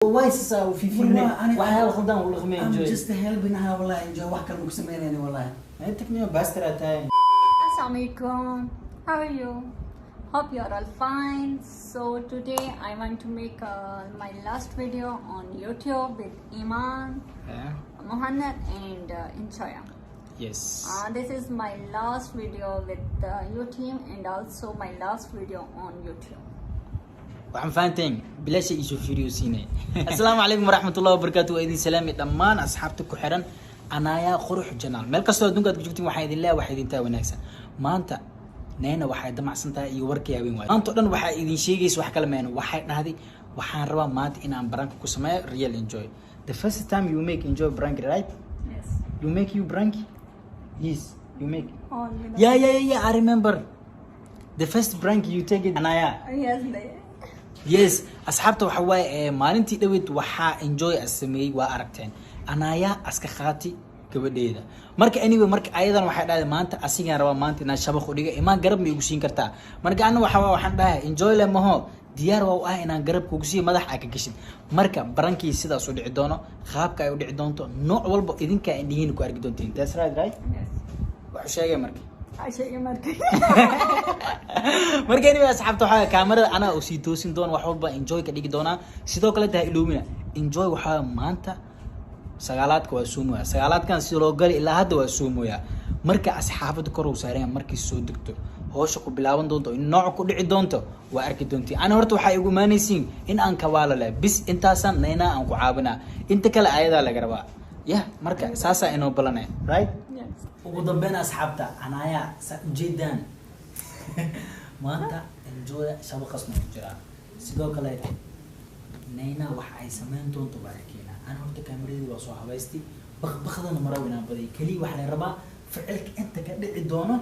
Why is so في وحال الخدام ولا خمين I'm enjoy just helping her والله enjoy wax kale ku sameynayna والله. انت كنيو باستر تاي Assalamualaikum. How are you? Hope you are all fine. So today I want to make my last video on YouTube with Iman, Mohammed and Enjoa. Yes. This is my last video with your team and also my last video on YouTube. waxaan fahanteen bilaasha isu fiiriyosiinay assalaamu calaykum waraxmatullahi wabarakaatuh waa idin salaami dhammaan asxaabta ku xiran anaaya qurux janaal meel kastoo adduunka aad ku joogtiin waxaa idin leeyahay waxaa idin taa wanaagsan maanta neena waxay damacsan tahay iyo warkii habeen waay maanta oo dhan waxaa idin sheegaysa wax kale meena waxay dhahday waxaan rabaa maanta inaan baranka ku sameeyo real enjoy the first time you make enjoy prank right Yes. you make you prank yes you make Only the yeah I remember the first prank you take it anaaya Yes. yes asxaabta waxa waaye maalintii dhaweyd waxaa enjoy sameeyay waa aragteen anaaya aska qaati gabadheeda marka anyway marka ayadan waxay dhahday maanta asiga rabaa maanta inaan shabaq u dhiga imaan garab ma igu siin kartaa marka ana waxaan dhahay enjoy le maho diyaar waa inaan garab kugu siiyo madax ka gashin marka barankii sidaas u dhici doono qaabka ay u dhici doonto nooc walba idinka indhihiin ku arki doontiin that's right Yes. waxa sheegay marka marka anyway asxaabta waxa kaamirada ana oo sii toosin doon wax walba enjoy ka dhigi doona sidoo kale taa iloomina enjoy waxa maanta sagaalaadka waa suumaya sagaalaadkan si loo gali ilaa hadda waa suumaya marka asxaabada kor u saareen markii soo degto hoosha ku bilaaban doonto in nooc ku dhici doonto waa arki doontii ana horta waxa igu maanaysiin in aan kawaala leh bis intaasan nayna aan ku caabina inta kale ayada laga rabaa marka saasa inoo balanay right Yes. ugu dambeyn asxaabta anaaya ujeedaan maanta enjoy shabaqas ma jira sidoo kale nayna wax ay sameyn doonto barakeena aan horta kaamirada waa soo habaystay baqbaqadana maraw inaan baday kali wax la rabaa ficilka inta ka dhici doono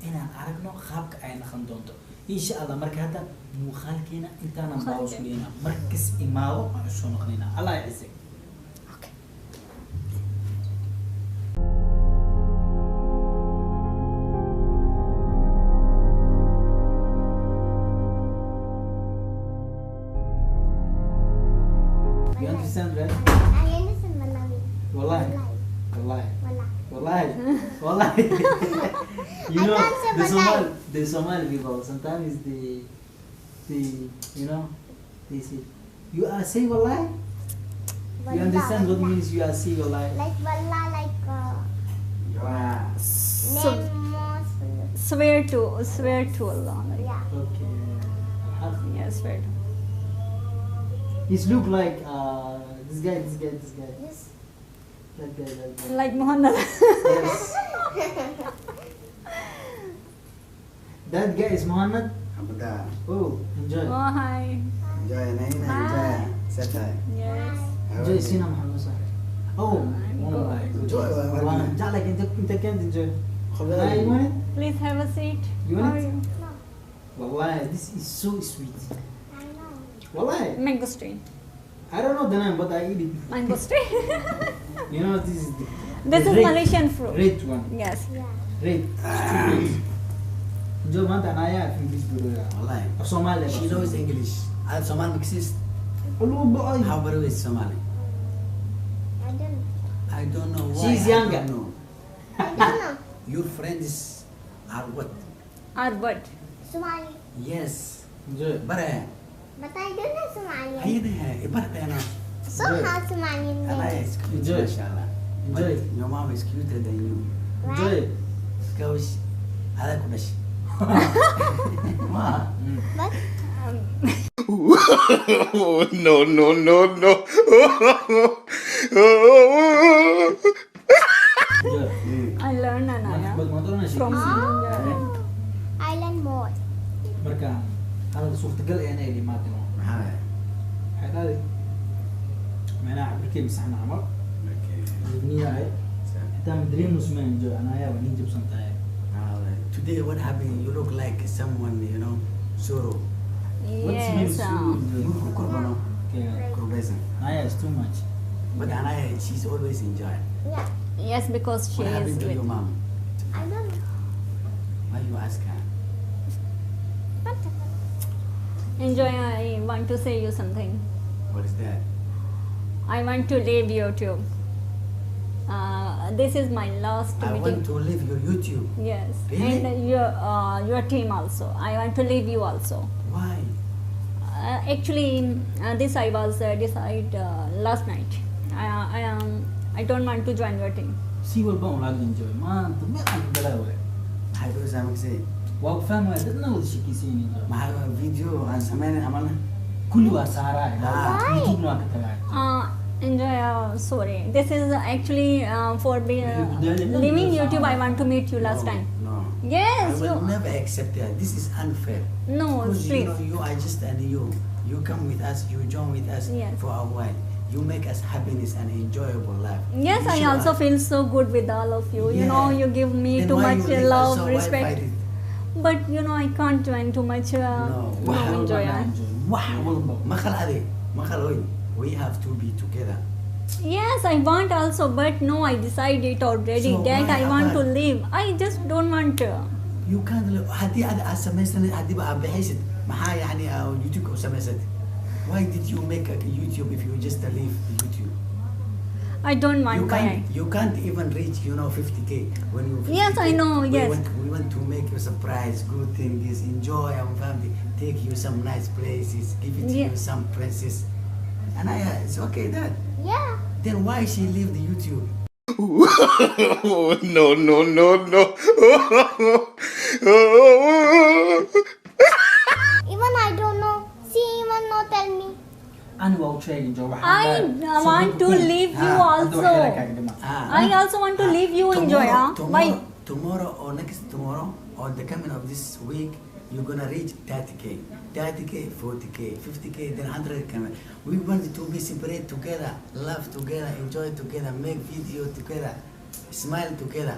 inaan aragno qaabka ay noqon doonto insha Allah marka hadda muuqaalkeena intaan aan baawsleena markas imaado aan soo noqonayna Allah ya isag You understand, right? Wallahi. You know, the Somali people, sometimes they you know, they say, you are saying wallahi? You understand what means you are saying wallahi? Like wallah, like Swear to Allah. Like, yeah. Okay. yeah, swear to. It look like this guy. This. That guy. Like Muhammad. Yes. That guy is Muhammad. Abda. Oh, enjoy. Oh, hi. Enjoy naina Hi. enjoy. Setay. Yes. Enjoy sina Muhammad Sahih. Oh my God. Enjoy. Enjoy like انت كنت enjoy. Hi, you want it? Please have a seat. You How want are it? you? Wallahi, this is so sweet. I know. Wallahi, Mangosteen. I don't know the name, but I eat it. Mangosteen. You know, this is This the is red- Malaysian fruit. Red one. Yes. Yeah. Red. Stupid. Enjoy manta anaya English bro ya. Wallahi. Of Somali. She knows English. I Somali exist. Hello boy. How about is Somali? I don't. I don't know why. She's I younger. don't know. I don't know. Your friends are what? Or what? Somali. Yes. Enjoy. Bare. But I don't know Somali. Ayun eh. Ibar kaya na. So how Somali Allah name? is cute. Enjoy. Mashallah. Enjoy. But your mom is cuter than you. Enjoy. Gosh. Ala ko na siya. Ma. But No. Enjoy. I learned Anaya Bag motor na siya. from India. I learn more. Marka hal suurtagal ee inay dhimaato. Maxaa? Waxay dhahday meena cabirkii masaxna camal. Okay. Ibniya ay. Inta madriin nusman enjoy anaya waa nin jabsan tahay. Today what happened? You look like someone, you know, sorrow. Yes. You kurbano. Okay. Kurbeza. Anaya is too much. But Anaya, she's always enjoying. Yeah. Yes, because she What is happened to with. your mom? I don't know. Why you ask her? Enjoy. I want to say you something. What is that? I want to leave YouTube. This is my last I meeting. want to leave your YouTube. Yes, Really? and your team also. I want to leave you also. Why? Actually, this I was decide last night. I don't want to join your team. si walba un laga enjoy maanta meel aan ku galaa waay maxay ku saamaysay? waa ku fahmaya dadna wada shekeysanaynin enjoy maxay video aan sameynay amalna? kulli waa saaraa Ah. youtube waa ka tagaa Enjoy. Sorry, this is actually for leaving YouTube. I want to meet you last No, time. No. Yes, I will you. never accept that. This is unfair. No, Because you please. know you are just and you come with us, you join with us Yes. for a while. You make us happiness and enjoyable life. Yes, You I show also us- feel so good with all of you. You Yeah. know, you give me Then too why much you leave us? love, So why respect. fight it? But you know, I can't join too much. No. wax Enjoy. walba enjoy wax walba Makal ade, makal oy. We have to be together. Yes, I want also, but no, I decided already So that why I want to apart? leave. I just don't want. You can't live. Hadii aad samaysan hadii ba aad bixaysid maxaa yani YouTube ku samaysad? Why did you make a YouTube if you just leave YouTube? I don't want. You can't even reach 50k when you 50K. Yes, I know, yes. We want to make you surprise, good things, enjoy our family, take you some nice places, give it to Yeah. you some princess. And it's okay that. Yeah. Then why she leave the YouTube? Oh, no, no, no, no. Even I don't know. She even not tell me. ani waa u sheegay enjoy I want to leave you also. I also want to leave you. Enjoy. Bye. Tomorrow or next tomorrow or the coming of this week, you're gonna reach 30k, 30k, 40k, 50k, then 100k. We want to be separate together, laugh together, enjoy together, make video together, smile together.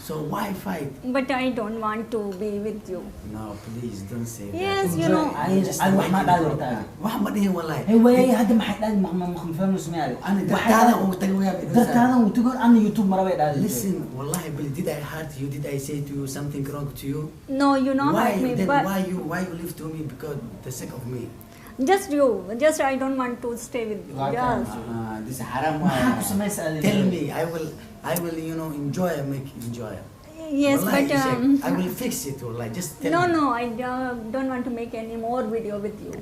So why fight? But I don't want to be with you. No, please don't say Yes, that. you know. Ay, wax ma dhaadi tahay. Wax ma dhihin wallahi. hey way hadda maxay dhaadi ma fahmo sumiyay Ani dadkaada uu tagay way dadkaada uu tago ana youtube marabay dhaadi Listen, wallahi, Billy, did I hurt you? Did I say to you something wrong to you? No, you know Why hurt me, then but why you live to me because the sake of me? just you. Just I don't want to stay with you. Okay. Just. This haram. maxaa ku samaysaa Tell me, I will enjoy and make enjoy. Yes, Wallahi, but Sheikh, I will fix it. Wallahi, just tell no, me. no, I don't want to make any more video with you.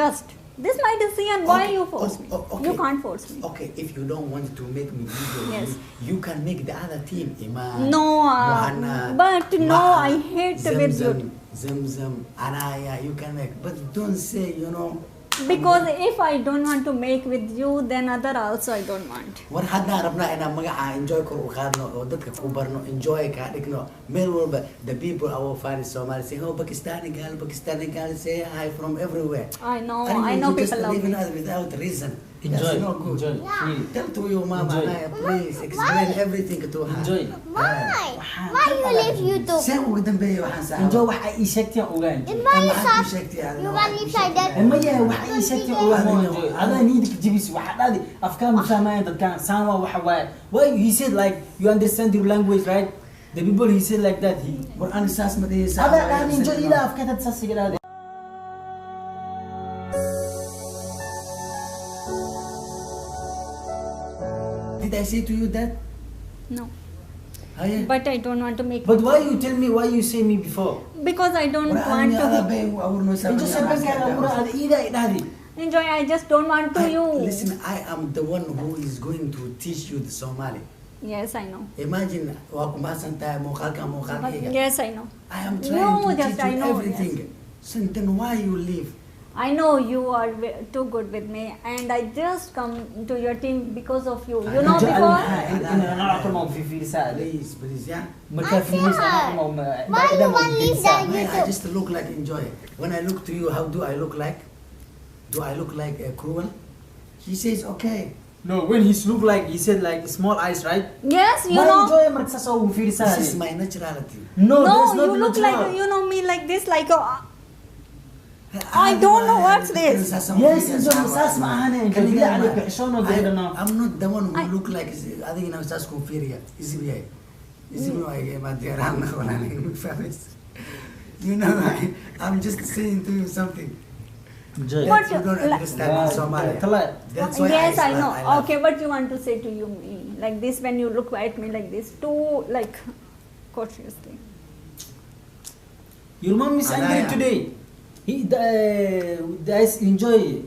Just this my decision. Why Okay, you force me? okay. You can't force me. Okay, if you don't want to make me video, Yes. you can make the other team. Iman, No, Muhannad, but no, I hate with you. Zamzam, Anaya, you can make. But don't say, Because if I don't want to make with you, then other also I don't want. war hadda rabnaa inaan magaca enjoy kor u qaadno oo dadka ku barno enjoy ka dhigno meel walba the people our fans Somali say oh Pakistani girl say hi from everywhere. I know, And I you know just people love leaving me. us without reason. enjoy That's not good. enjoy really Tell to your mama Enjoy. Anaya, please explain everything to her. enjoy Why? Why you leave YouTube? Saan ugu dambeeyay waxaan saacado? enjoy waxa ii sheegtay ogaa enjoy In my Maxaad ku shop, sheegtay adiga? you Waxaad want ku leave like sheegtay? that? maya waxa ii sheegtay ogaa mo enjoy adaa niidka jibis waxa dhaadi afkaan ma fahmayaan dadkan saama waxa waaye why he said like you understand your language right the people he said like that he War ani saas ma dhihaysaa. adaa dhaadi enjoy ila afkaad saasiga dhaadi Did I say to you that? No, Haya. but I don't want to make. but why you tell me why you say me before Because I don't War want ani ala to. bay awurno sa. enjoy sabanka amura ada ida dhaadi Enjoy. I just don't want to you. Listen, I am the one who is going to teach you the Somali. Yes, I know. Imagine, waa ku mahadsan tahay muuqaalkayga. Yes, I know. I am trying No, to just teach I you know, everything. So then why you leave? I know you are too good with me, and I just come to your team because of you. You know enjoy before. ina nalaka ma fi fiirsaa Please, yeah. marka fiirisa Why ma you want leave that Why I YouTube? just look like enjoy. When I look to you, how do I look like? Do I look like cruel? He says, okay. no when he look like he said like small eyes right Yes, you why know. enjoy marka saas oo fiirsaa This is my naturality. no No, that's not you look natural. like you know me like this, like a. I don't know what's this. Yes, enjoy saas ma ahane enjoy bila ali bixishono gabadhana I'm not the one who I- look like adigina saas ku fiiriya. Isbiya. Isbiya ma diyaarana walaal ma fahmaysa. You know, I'm just saying to you something. Enjoy. What You don't understand Yeah, Somali. tala- That's why Yes, I know. love. Okay, what you want to say to you, me? Like this, when you look at me like this, too like cautiously. Your mom is angry Anaya. today. That's enjoy.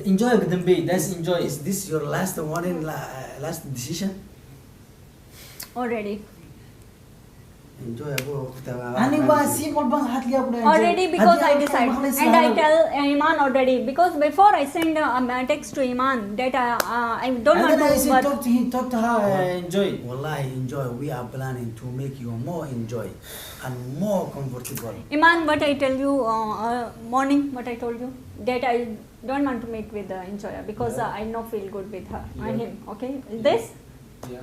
Enjoy Dambe. That's enjoy. Is this your last warning, last decision? Already. Enjoy Abu. Ani ba si walbang hat liya ko na enjoy. Already because I Hadi decide. ako And I mahal. tell Iman already. Because before I send a text to Iman that I don't And want then I to said work. talk to her enjoy. Wallahi, enjoy. We are planning to make you more enjoy and more comfortable. Iman, what I tell you morning, what I told you, that I don't want to make with Enjoya because I no feel good with her and him. Okay, this. Yeah.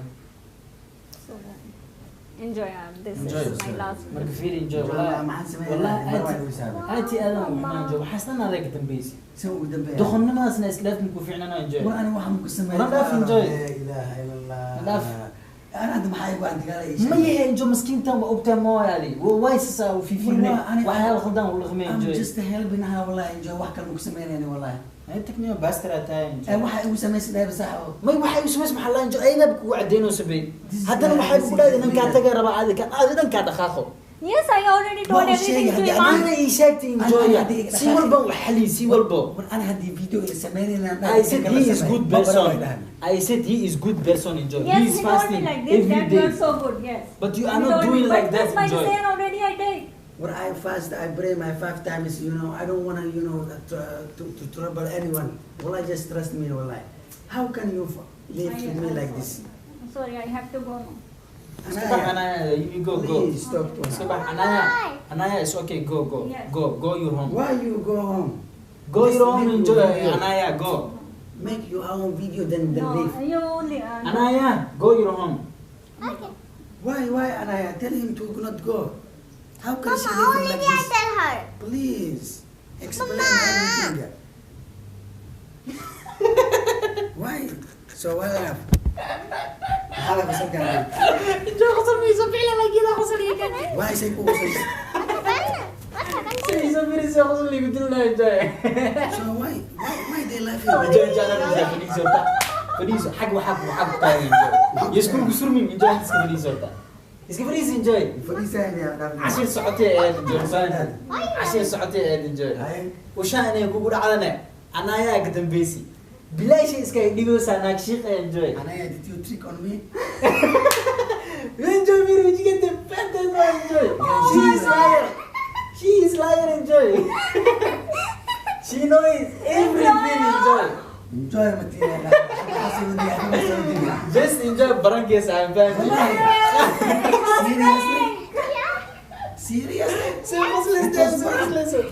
So enjoy. This Enjoy. is my last. Marka fiir enjoy. والله ما حنسمع والله مرة وسابع. أنت أنا ما enjoy. حسنا عليك تنبيسي. سو دبي. دخلنا ما سنا إسلاف نكون في عنا enjoy. وانا واحد مقسم وأنا لا enjoy. لا اله الا الله. لا انا عندي محايب وانت قال ايش؟ ما هي enjoy مسكين تام وقتها ما هذه وايد سا وفي والله أنا- وحياة الخدام ولا خمين I'm enjoy. just helping her والله enjoy واحد كان مقسمين يعني والله. هاي تكنية بس ترى تاي enjoy. واحد يسمى سيدي بصح. ما يوحي يسمى محل enjoy أين بكو عدينه سبي. هذا أنا وحي بقول هذا إنك كاتجا ربع هذا كان هذا كان خاخو. Yes, I already told No, everything say, to I- Iman. أنا إيشاك enjoy. أنا- سي والبو وحلي سي والبو. انا هدي فيديو اللي سمعني I said he is good person. I said he is good person enjoy. Yes, He he is told me fasting like this. every That you are day. so good. Yes. But you He are not told me, doing like but that that's my enjoy. saying already. I take. When I fast, I pray my 5 times, you know, I don't want to, you know, to trouble anyone. Wallah, just trust me, wallah. How can you live with me like this? Sorry, I have to go now. Stop, Anaya, you go, go. Please stop. Stop, Anaya. Anaya, it's okay, go, go. Yes. Go your home. Why you go home? Go Just your home, make enjoy. your video. Anaya, go. Make your own video, then No, leave. you only. No. Anaya, go your home. Okay. Why, Anaya? Tell him to not go. How can she Mama, live only like me I this? tell her. Please, explain Mama. everything. Why? So what happened? Hala ko sa kanila. Enjoy ko sa misa, pila lagi na ako sa ligan eh. Why say ko sa What happened? What happened? Sa isa minisa ako sa ligan din na enjoy. So why they laughing? Enjoy, enjoy na sa Felicio ta. Felicio, حق tayo enjoy. Yes, kung gusto mo enjoy sa Felicio ta. Iska Felicio enjoy. Felicia niya. عشان سعودي enjoy فاهم. عشان سعودي enjoy. وشان أنا يقول على أنا يا قدام بيسي. بلا شيء إسكا يديو سانك شيء enjoy. Anaya, did you trick on me? Enjoy me you get the better enjoy. She is liar. She is liar enjoy. She knows everything enjoy. Enjoy material. Just enjoy barangay sa family. Seriously? Seriously? Seriously.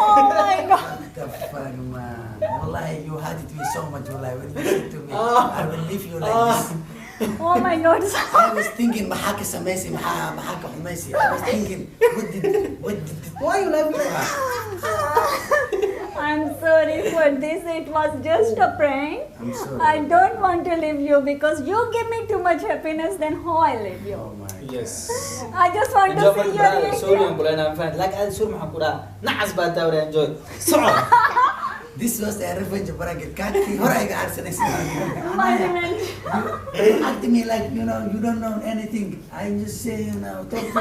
Oh my God. What the fuck, man? Wallahi, you had it with so much wallahi. When you said to me, Ah. I will leave you like this. Oh my God. I was thinking, mahaka sa Messi, mahaka humesi. I was thinking, what did, why you laughing? I'm sorry for this. It was just a prank. I'm sorry. I don't want to leave you because you give me too much happiness. Then how I leave you? Oh my God. Yes. I just want to see your Sorry reaction. ang pula na fan. Like I sur mahakura. Naas ba tayo enjoy. So. This was a revenge bracket. Kati, horay ka arsa next My revenge. You act to me like, you know, you don't know anything. I just say, you know, talk to me,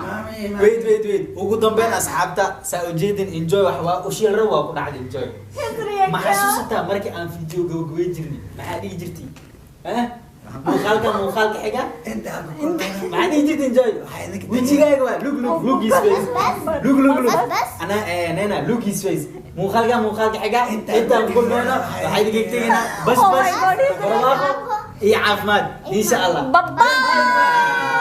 mommy. Wait. Ugu dambeyn asxaabta sa ujeedin enjoy wax waa u shil rawa ku dhacday enjoy. His reaction. Ma xasuusataa markii aan video gabagabay jirnay maxaa dhihi jirtay muuqaalka xiga Inta ako kulmana. maxaa dhihi jirtay enjoy Waxay idinka wejigaaga waa look his face look Bas. ana nena look his face muuqaalka xiga intaan kulmayno waxaa idinka tegaynaa bas Oh my God, he's barwaaqo iyo caafimaad insha Allah Bye-bye.